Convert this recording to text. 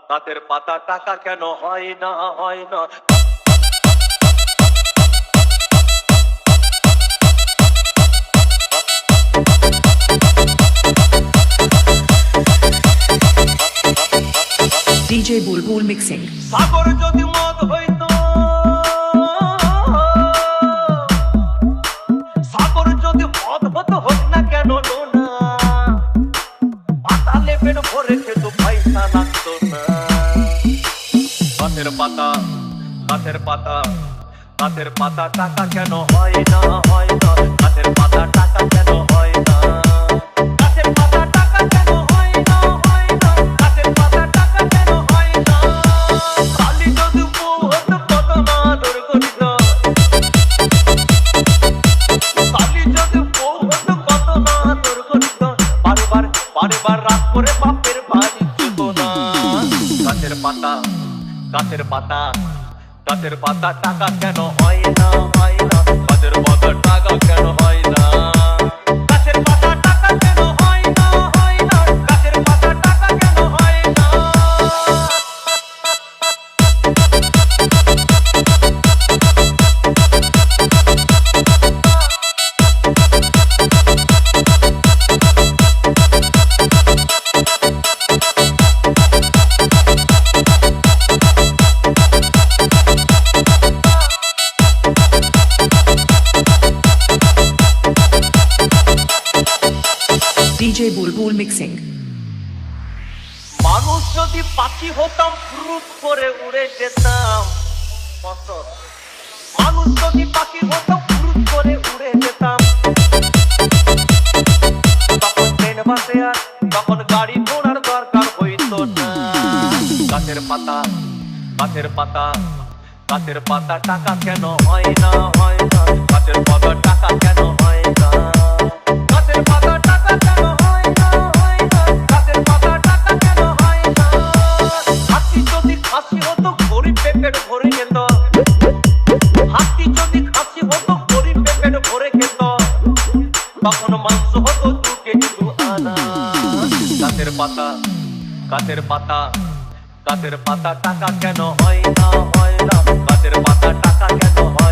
গাছের পাতা টাকা কেন হয় না হয় না। DJ Bulbul Mixing. সাগর যদি মদ হইতো, সাগর যদি মদ হতো হোক না কেন না, পাতালে পেট ভরে খেত পয়সা লাগতো না। গাছের পাতা গাছের পাতা গাছের পাতা টাকা কেন হয় না হয় না। গাছের পাতা টাকা কেন হয় না। গাছের পাতা টাকা কেন হয় না হয় না। গাছের পাতা টাকা কেন হয় না। কালি যদি বউ হতো কত না আদর করিত। কালি যদি বউ হতো কত না আদর করিত। বারবার রাগ করে বাপের বাড়ি যেত না। গাছের পাতা গাছের পাতা গাছের পাতা টাকা কেন হয় না হয় না। গাছের পাতা টাকা কেন হয় না। গাছের পাতা টাকা কেন হয় না হয় না। গাছের পাতা টাকা কেন হয় না। DJ Bulbul Mixing. মানুষ যদি পাখি হতাম ফুরুত করে উড়ে যেতাম। মানুষ যদি পাখি হতাম ফুরুত করে উড়ে যেতাম। তখন ট্রেন বাসে আর তখন গাড়ি ঘোড়ার দরকার হইতো না। গাছের পাতা গাছের পাতা গাছের পাতা টাকা কেন হয় না হয় না। গাছের পাতা টাকা কেন হয় না। গাছের পাতা টাকা কেন হয় না হয় না। গাছের পাতা টাকা কেন হয় না। হাতি যদি খাসি হতো গরিব পেট ভরে খেত। হাতি যদি খাসি হতো গরিব পেট ভরে খেত। তখন মাংস হতো 2 কেজি 2 আনা। গাছের পাতা গাছের পাতা গাছের পাতা টাকা কেন হয় না হয় না। গাছের পাতা টাকা কেন হয়